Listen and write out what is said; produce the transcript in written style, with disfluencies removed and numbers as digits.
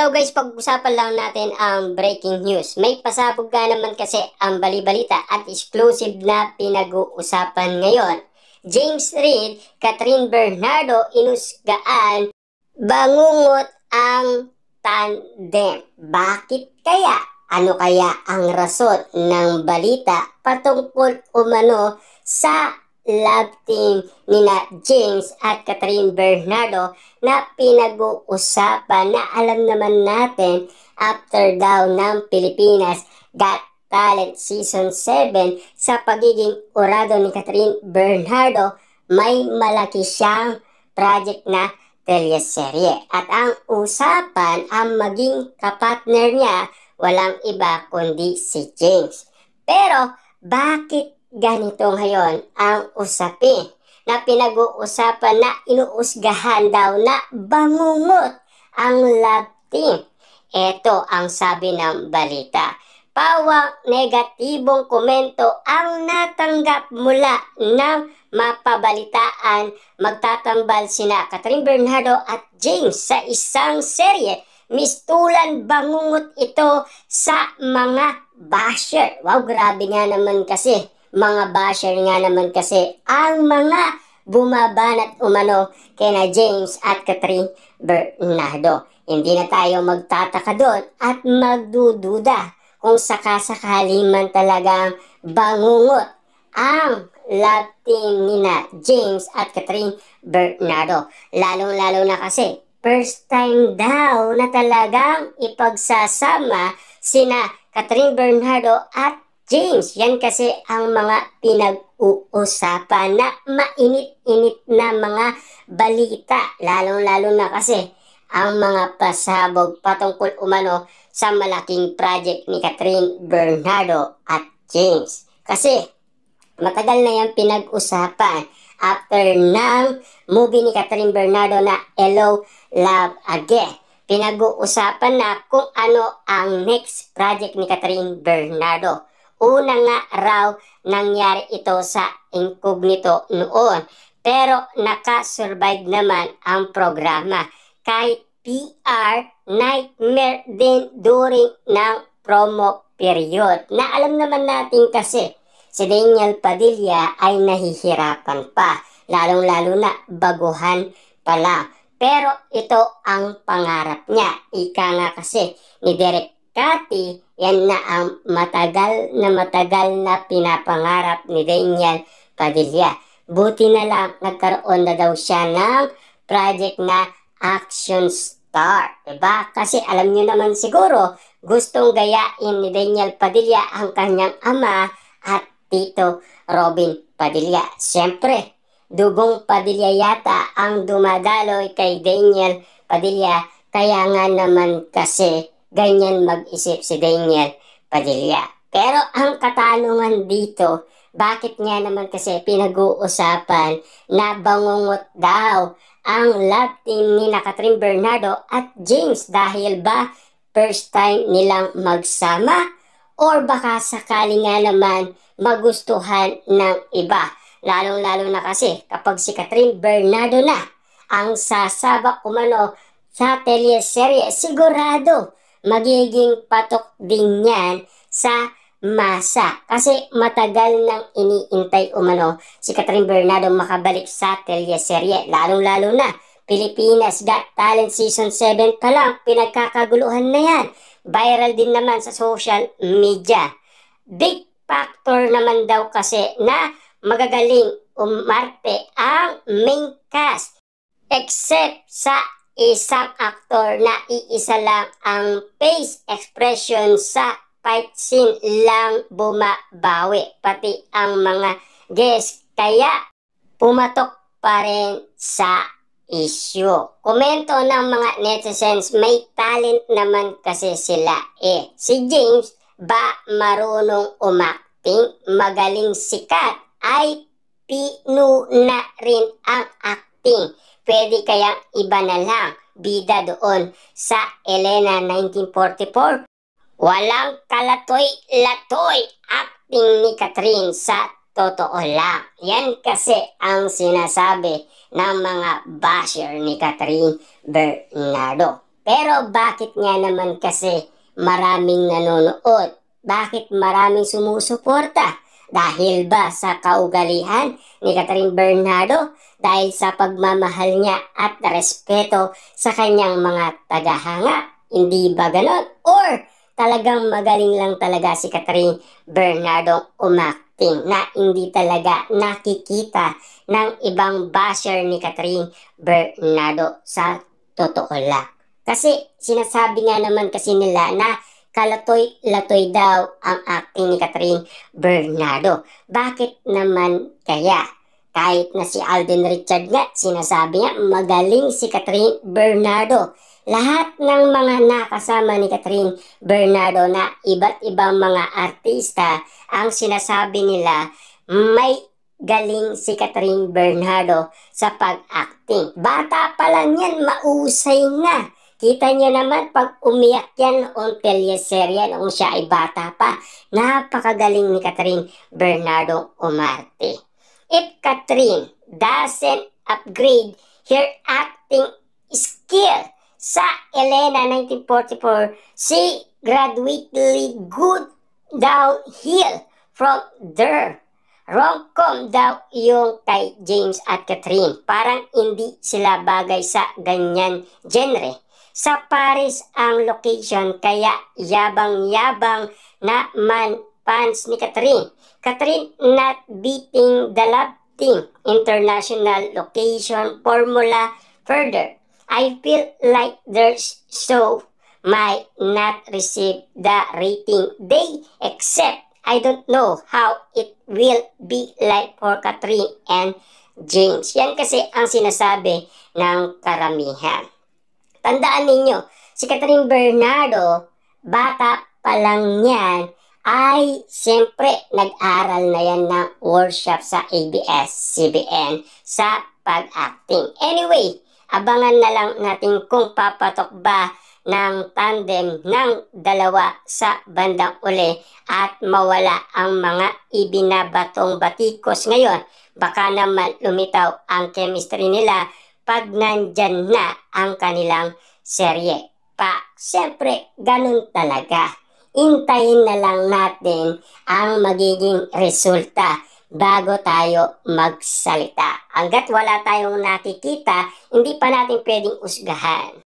Hello guys, pag-usapan lang natin ang breaking news. May pasabog nga naman kasi ang balibalita at exclusive na pinag-uusapan ngayon. James Reid, Catherine Bernardo, inusgaan, bangungot ang tandem. Bakit kaya? Ano kaya ang rason ng balita patungkol umano sa love team nina James at Catherine Bernardo na pinag-uusapan na alam naman natin after daw ng Pilipinas Got Talent Season 7 sa pagiging urado ni Catherine Bernardo, may malaki siyang project na teleserye. At ang usapan, ang maging kapartner niya, walang iba kundi si James. Pero bakit ganito ngayon ang usapin na pinag-uusapan na inuusgahan daw na bangungot ang love team? Ito ang sabi ng balita. Pawang negatibong komento ang natanggap mula ng mapabalitaan magtatambal sina Catherine Bernardo at James sa isang serye. Mistulan bangungot ito sa mga basher. Wow, grabe nga naman kasi. Mga basher nga naman kasi ang mga bumabanat umano kina James at Catherine Bernardo. Hindi na tayo magtataka doon at magdududa kung sakasakali man talagang bangungot ang love team nina James at Catherine Bernardo. Lalong-lalo na kasi first time daw na talagang ipagsasama sina Catherine Bernardo at James. Yan kasi ang mga pinag-uusapan na mainit-init na mga balita. Lalong-lalo na kasi ang mga pasabog patungkol umano sa malaking project ni Catherine Bernardo at James. Kasi matagal na yan pinag-usapan after ng movie ni Catherine Bernardo na Hello, Love Again. Pinag-uusapan na kung ano ang next project ni Catherine Bernardo. Una nga raw nangyari ito sa incognito noon, pero nakasurvive naman ang programa. Kahit PR nightmare din during ng promo period. Na alam naman natin kasi si Daniel Padilla ay nahihirapan pa, lalong-lalo na baguhan pa lang. Pero ito ang pangarap niya. Ika nga kasi ni Derek Cathy, yan na ang matagal na pinapangarap ni Daniel Padilla. Buti na lang nagkaroon na daw siya ng project na action star. Diba? Kasi alam niyo naman siguro, gustong gayain ni Daniel Padilla ang kanyang ama at Tito Robin Padilla. Siyempre, dugong Padilla yata ang dumadaloy kay Daniel Padilla. Kaya nga naman kasi ganyan mag-isip si Daniel Padilla. Pero ang katanungan dito, bakit nga naman kasi pinag-uusapan na bangungot daw ang love team ni Catherine Bernardo at James? Dahil ba first time nilang magsama? Or baka sakali nga naman magustuhan ng iba? Lalong-lalo na kasi kapag si Catherine Bernardo na ang sasabak umano sa teleserye, sigurado magiging patok din yan sa masa. Kasi matagal nang iniintay umano si Catherine Bernardo makabalik sa teleserye. Lalong-lalo na Pilipinas Got Talent Season 7 pa lang, pinagkakaguluhan na yan. Viral din naman sa social media. Big factor naman daw kasi na magagaling umarte ang main cast. Except sa isang aktor na iisa lang ang face expression sa fight scene lang bumabawi. Pati ang mga guest. Kaya pumatok pa rin sa issue. Komento ng mga netizens, may talent naman kasi sila eh. Si James ba marunong umakting? Magaling sikat ay pinuna rin ang acting. Pwede kayang iba na lang bida doon sa Elena 1944? Walang kalatoy-latoy acting ni Catherine sa totoo lang. Yan kasi ang sinasabi ng mga basher ni Catherine Bernardo. Pero bakit nga naman kasi maraming nanonood? Bakit maraming sumusuporta? Dahil ba sa kaugalian ni Catherine Bernardo? Dahil sa pagmamahal niya at respeto sa kanyang mga tagahanga? Hindi ba ganon? Or talagang magaling lang talaga si Catherine Bernardo umacting na hindi talaga nakikita ng ibang basher ni Catherine Bernardo sa totoo lang. Kasi sinasabi nga naman kasi nila na kalatoy-latoy daw ang acting ni Catherine Bernardo. Bakit naman kaya? Kahit na si Alden Richard nga, sinasabi niya magaling si Catherine Bernardo. Lahat ng mga nakasama ni Catherine Bernardo na iba't ibang mga artista, ang sinasabi nila may galing si Catherine Bernardo sa pag-acting. Bata pa lang yan, mausay na. Kita niyo naman pag umiyak yan on teleserye noong siya ay bata pa. Napakagaling ni Catherine Bernardo umarte. If Catherine doesn't upgrade her acting skill sa Elena 1944, she gradually good downhill from there. Rom-com daw yung kay James at Catherine. Parang hindi sila bagay sa ganyan genre. Sa Paris ang location kaya yabang-yabang na man fans ni Catherine. Catherine not beating the love team. International location formula further. I feel like their show might not receive the rating they accept. I don't know how it will be like for Catherine and James. Yan kasi ang sinasabi ng karamihan. Tandaan ninyo, si Catherine Bernardo, bata pa lang yan, ay siyempre nag-aral na yan ng workshop sa ABS-CBN sa pag-acting. Anyway, abangan na lang natin kung papatok ba ng tandem ng dalawa sa bandang uli at mawala ang mga ibinabatong batikos ngayon. Baka naman lumitaw ang chemistry nila pag nandyan na ang kanilang serye. Siyempre, ganun talaga. Intayin na lang natin ang magiging resulta bago tayo magsalita. Hanggat wala tayong nakikita, hindi pa natin pwedeng usgahan.